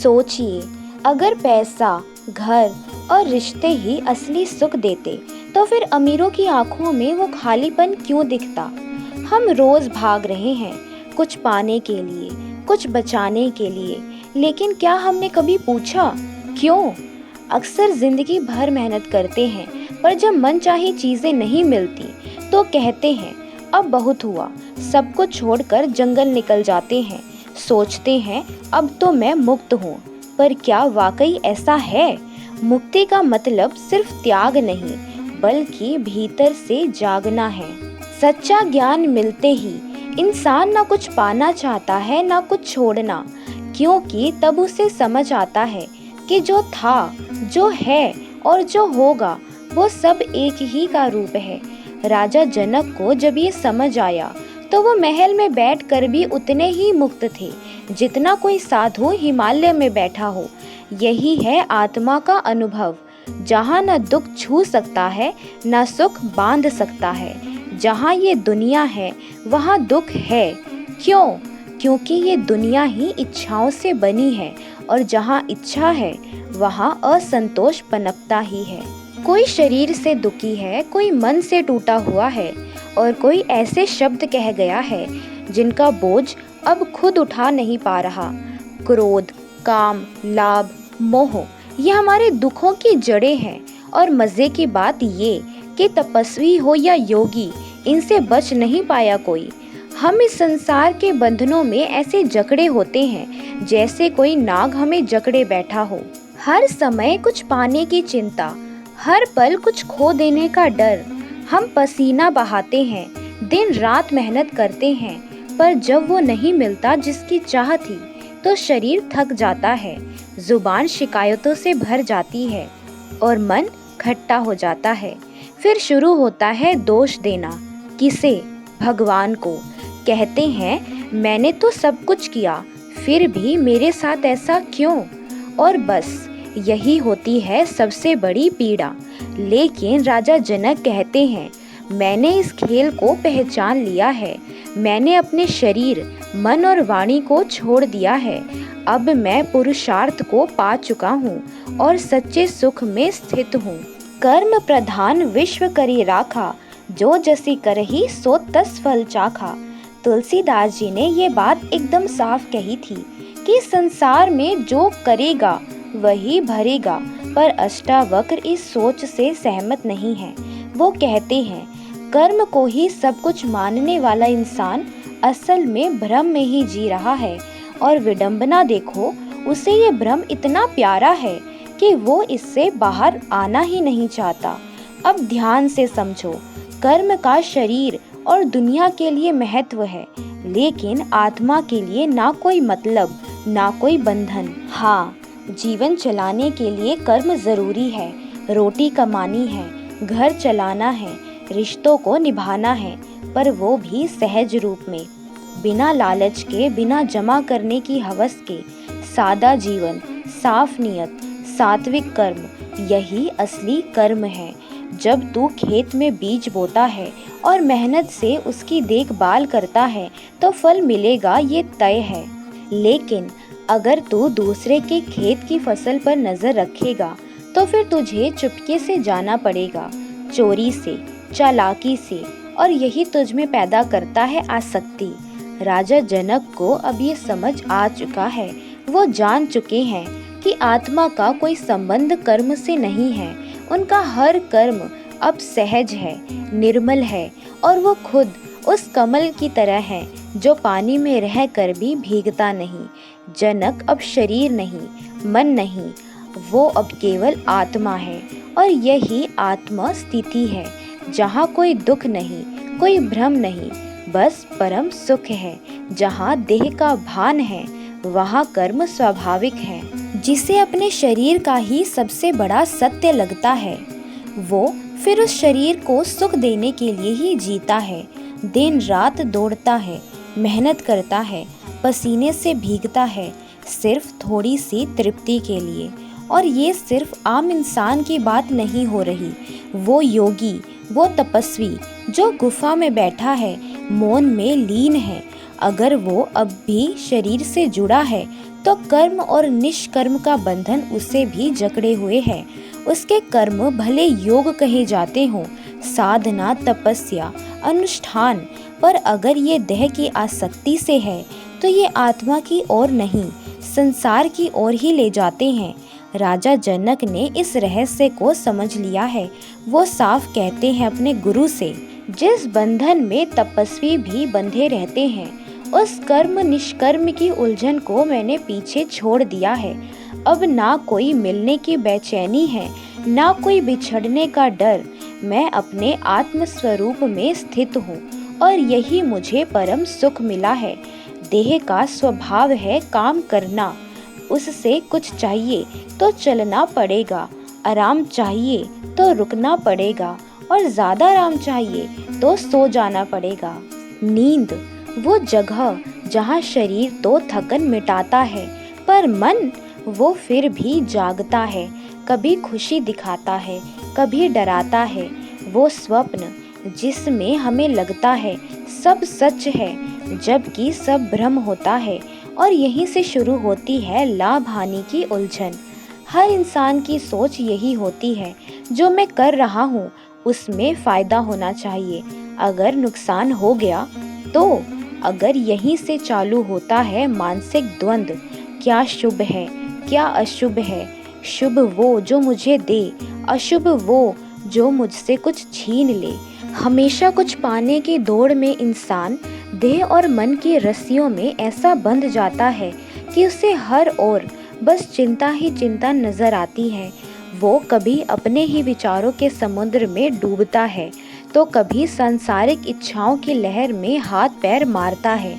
सोचिए, अगर पैसा, घर और रिश्ते ही असली सुख देते तो फिर अमीरों की आंखों में वो खालीपन क्यों दिखता। हम रोज भाग रहे हैं, कुछ पाने के लिए, कुछ बचाने के लिए, लेकिन क्या हमने कभी पूछा क्यों? अक्सर जिंदगी भर मेहनत करते हैं, पर जब मनचाही चीजें नहीं मिलती तो कहते हैं अब बहुत हुआ, सब कुछ छोड़कर जंगल निकल जाते हैं। सोचते हैं अब तो मैं मुक्त हूँ, पर क्या वाकई ऐसा है? मुक्ति का मतलब सिर्फ त्याग नहीं, बल्कि भीतर से जागना है। सच्चा ज्ञान मिलते ही इंसान ना कुछ पाना चाहता है ना कुछ छोड़ना, क्योंकि तब उसे समझ आता है कि जो था, जो है और जो होगा वो सब एक ही का रूप है। राजा जनक को जब ये समझ आया तो वो महल में बैठकर भी उतने ही मुक्त थे जितना कोई साधु हिमालय में बैठा हो। यही है आत्मा का अनुभव, जहाँ न दुख छू सकता है न सुख बांध सकता है। जहाँ ये दुनिया है वहाँ दुख है। क्यों? क्योंकि ये दुनिया ही इच्छाओं से बनी है, और जहाँ इच्छा है वहाँ असंतोष पनपता ही है। कोई शरीर से दुखी है, कोई मन से टूटा हुआ है, और कोई ऐसे शब्द कह गया है जिनका बोझ अब खुद उठा नहीं पा रहा। क्रोध, काम, लाभ, मोह, ये हमारे दुखों की जड़ें हैं। और मजे की बात ये कि तपस्वी हो या योगी, इनसे बच नहीं पाया कोई। हम इस संसार के बंधनों में ऐसे जकड़े होते हैं जैसे कोई नाग हमें जकड़े बैठा हो। हर समय कुछ पाने की चिंता, हर पल कुछ खो देने का डर। हम पसीना बहाते हैं, दिन रात मेहनत करते हैं, पर जब वो नहीं मिलता जिसकी चाह थी तो शरीर थक जाता है, जुबान शिकायतों से भर जाती है और मन खट्टा हो जाता है। फिर शुरू होता है दोष देना। किसे? भगवान को। कहते हैं मैंने तो सब कुछ किया, फिर भी मेरे साथ ऐसा क्यों? और बस यही होती है सबसे बड़ी पीड़ा। लेकिन राजा जनक कहते हैं मैंने इस खेल को पहचान लिया है, मैंने अपने शरीर, मन और वाणी को छोड़ दिया है। अब मैं पुरुषार्थ को पा चुका हूँ और सच्चे सुख में स्थित हूँ। कर्म प्रधान विश्व करी राखा, जो जसी करही सो तस फल चाखा। तुलसीदास जी ने ये बात एकदम साफ कही थी कि संसार में जो करेगा वही भरेगा, पर अष्टावक्र इस सोच से सहमत नहीं है। वो कहते हैं कर्म को ही सब कुछ मानने वाला इंसान असल में भ्रम में ही जी रहा है, और विडंबना देखो, उसे ये भ्रम इतना प्यारा है कि वो इससे बाहर आना ही नहीं चाहता। अब ध्यान से समझो, कर्म का शरीर और दुनिया के लिए महत्व है, लेकिन आत्मा के लिए ना कोई मतलब, ना कोई बंधन। हाँ, जीवन चलाने के लिए कर्म जरूरी है, रोटी कमानी है, घर चलाना है, रिश्तों को निभाना है, पर वो भी सहज रूप में, बिना लालच के, बिना जमा करने की हवस के। सादा जीवन, साफ नियत, सात्विक कर्म, यही असली कर्म है। जब तू खेत में बीज बोता है और मेहनत से उसकी देखभाल करता है तो फल मिलेगा, ये तय है। लेकिन अगर तू दूसरे के खेत की फसल पर नजर रखेगा तो फिर तुझे चुपके से जाना पड़ेगा, चोरी से, चालाकी से, और यही तुझ में पैदा करता है आसक्ति। राजा जनक को अब ये समझ आ चुका है। वो जान चुके हैं कि आत्मा का कोई संबंध कर्म से नहीं है। उनका हर कर्म अब सहज है, निर्मल है, और वो खुद उस कमल की तरह है जो पानी में रहकर भी भीगता नहीं। जनक अब शरीर नहीं, मन नहीं, वो अब केवल आत्मा है, और यही आत्मा स्थिति है जहाँ कोई दुख नहीं, कोई भ्रम नहीं, बस परम सुख है। जहाँ देह का भान है वहाँ कर्म स्वाभाविक है। जिसे अपने शरीर का ही सबसे बड़ा सत्य लगता है, वो फिर उस शरीर को सुख देने के लिए ही जीता है, दिन रात दौड़ता है, मेहनत करता है, पसीने से भीगता है, सिर्फ थोड़ी सी तृप्ति के लिए। और ये सिर्फ आम इंसान की बात नहीं हो रही। वो योगी, वो तपस्वी जो गुफा में बैठा है, मौन में लीन है, अगर वो अब भी शरीर से जुड़ा है तो कर्म और निष्कर्म का बंधन उसे भी जकड़े हुए है। उसके कर्म भले योग कहे जाते हों, साधना, तपस्या, अनुष्ठान, पर अगर ये देह की आसक्ति से है तो ये आत्मा की ओर नहीं, संसार की ओर ही ले जाते हैं। राजा जनक ने इस रहस्य को समझ लिया है। वो साफ कहते हैं अपने गुरु से, जिस बंधन में तपस्वी भी बंधे रहते हैं, उस कर्म निष्कर्म की उलझन को मैंने पीछे छोड़ दिया है। अब ना कोई मिलने की बेचैनी है, ना कोई बिछड़ने का डर। मैं अपने आत्म स्वरूप में स्थित हूँ और यही मुझे परम सुख मिला है। देह का स्वभाव है काम करना, उससे कुछ चाहिए तो चलना पड़ेगा, आराम चाहिए तो रुकना पड़ेगा और ज्यादा आराम चाहिए तो सो जाना पड़ेगा। नींद वो जगह जहाँ शरीर तो थकन मिटाता है, पर मन वो फिर भी जागता है, कभी खुशी दिखाता है, कभी डराता है। वो स्वप्न जिसमें हमें लगता है सब सच है, जबकि सब भ्रम होता है। और यहीं से शुरू होती है लाभ हानि की उलझन। हर इंसान की सोच यही होती है, जो मैं कर रहा हूँ उसमें फायदा होना चाहिए, अगर नुकसान हो गया तो। अगर यहीं से चालू होता है मानसिक द्वंद्व, क्या शुभ है, क्या अशुभ है। शुभ वो जो मुझे दे, अशुभ वो जो मुझसे कुछ छीन ले। हमेशा कुछ पाने की दौड़ में इंसान देह और मन की रस्सियों में ऐसा बंध जाता है कि उसे हर ओर बस चिंता ही चिंता नजर आती है। वो कभी अपने ही विचारों के समुद्र में डूबता है, तो कभी सांसारिक इच्छाओं की लहर में हाथ पैर मारता है,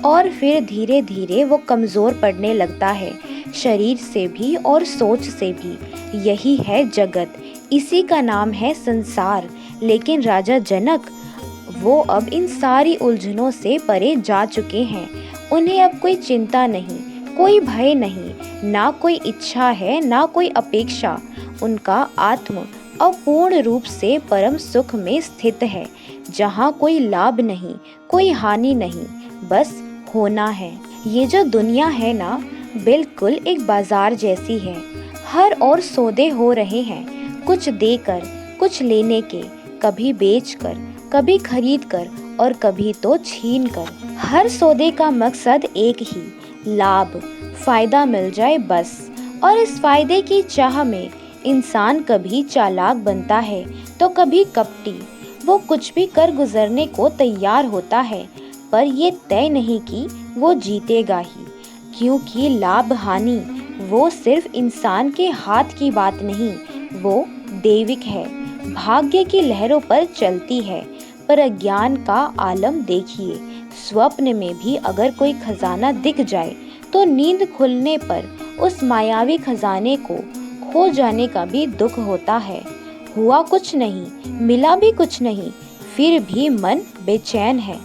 और फिर धीरे धीरे वो कमजोर पड़ने लगता है, शरीर से भी और सोच से भी। यही है जगत, इसी का नाम है संसार। लेकिन राजा जनक वो अब इन सारी उलझनों से परे जा चुके हैं। उन्हें अब कोई चिंता नहीं, कोई भय नहीं, ना कोई इच्छा है, ना कोई अपेक्षा। उनका आत्म अपूर्ण रूप से परम सुख में स्थित है, जहाँ कोई लाभ नहीं, कोई हानि नहीं, बस होना है। ये जो दुनिया है ना, बिल्कुल एक बाजार जैसी है। हर ओर सौदे हो रहे हैं, कुछ देकर, कुछ लेने के, कभी बेचकर, कभी खरीद कर और कभी तो छीन कर। हर सौदे का मकसद एक ही, लाभ, फायदा मिल जाए बस। और इस फायदे की चाह में इंसान कभी चालाक बनता है तो कभी कपटी। वो कुछ भी कर गुजरने को तैयार होता है, पर ये तय नहीं कि वो जीतेगा ही, क्योंकि लाभ हानि वो सिर्फ इंसान के हाथ की बात नहीं, वो दैविक है, भाग्य की लहरों पर चलती है। पर अज्ञान का आलम देखिए, स्वप्न में भी अगर कोई खजाना दिख जाए तो नींद खुलने पर उस मायावी खजाने को खो जाने का भी दुख होता है। हुआ कुछ नहीं, मिला भी कुछ नहीं, फिर भी मन बेचैन है।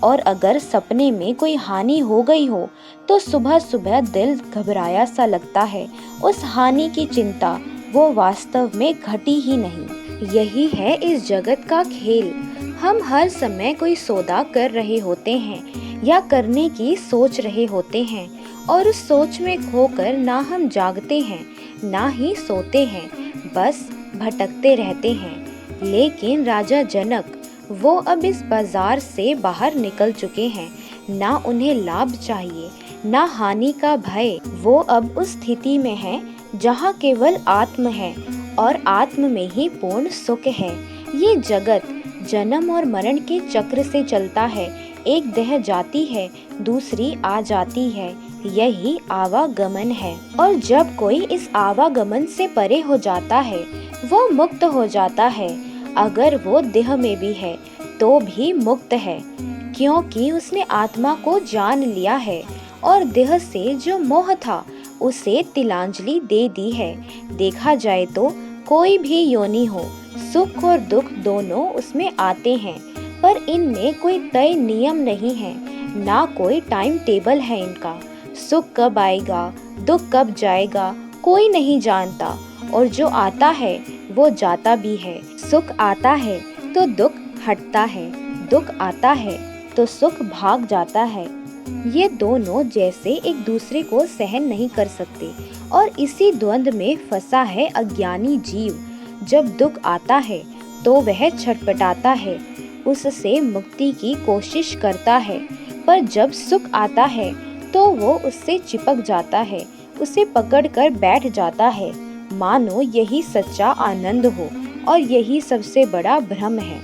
और अगर सपने में कोई हानि हो गई हो तो सुबह सुबह दिल घबराया सा लगता है। उस हानि की चिंता वो वास्तव में घटी ही नहीं। यही है इस जगत का खेल। हम हर समय कोई सौदा कर रहे होते हैं या करने की सोच रहे होते हैं, और उस सोच में खोकर ना हम जागते हैं ना ही सोते हैं, बस भटकते रहते हैं। लेकिन राजा जनक वो अब इस बाजार से बाहर निकल चुके हैं। ना उन्हें लाभ चाहिए, ना हानि का भय। वो अब उस स्थिति में हैं जहाँ केवल आत्म है और आत्म में ही पूर्ण सुख है। ये जगत जन्म और मरण के चक्र से चलता है। एक देह जाती है, दूसरी आ जाती है, यही आवागमन है। और जब कोई इस आवागमन से परे हो जाता है, वो मुक्त हो जाता है। अगर वो देह में भी है तो भी मुक्त है, क्योंकि उसने आत्मा को जान लिया है और देह से जो मोह था उसे तिलांजलि दे दी है। देखा जाए तो कोई भी योनि हो, सुख और दुख दोनों उसमें आते हैं, पर इनमें कोई तय नियम नहीं है, ना कोई टाइम टेबल है इनका। सुख कब आएगा, दुख कब जाएगा, कोई नहीं जानता। और जो आता है वो जाता भी है। सुख आता है तो दुख हटता है, दुख आता है तो सुख भाग जाता है। ये दोनों जैसे एक दूसरे को सहन नहीं कर सकते और इसी द्वंद में फंसा है अज्ञानी जीव। जब दुख आता है तो वह छटपटाता है, उससे मुक्ति की कोशिश करता है, पर जब सुख आता है तो वो उससे चिपक जाता है, उसे पकड़कर बैठ जाता है, मानो यही सच्चा आनंद हो। और यही सबसे बड़ा भ्रम है।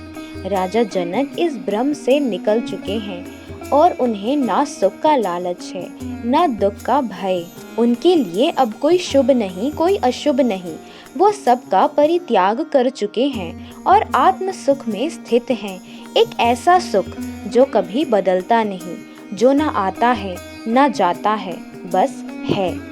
राजा जनक इस भ्रम से निकल चुके हैं और उन्हें ना सुख का लालच है, ना दुख का भय। उनके लिए अब कोई शुभ नहीं, कोई अशुभ नहीं। वो सबका परित्याग कर चुके हैं और आत्म सुख में स्थित हैं। एक ऐसा सुख जो कभी बदलता नहीं, जो ना आता है ना जाता है, बस है।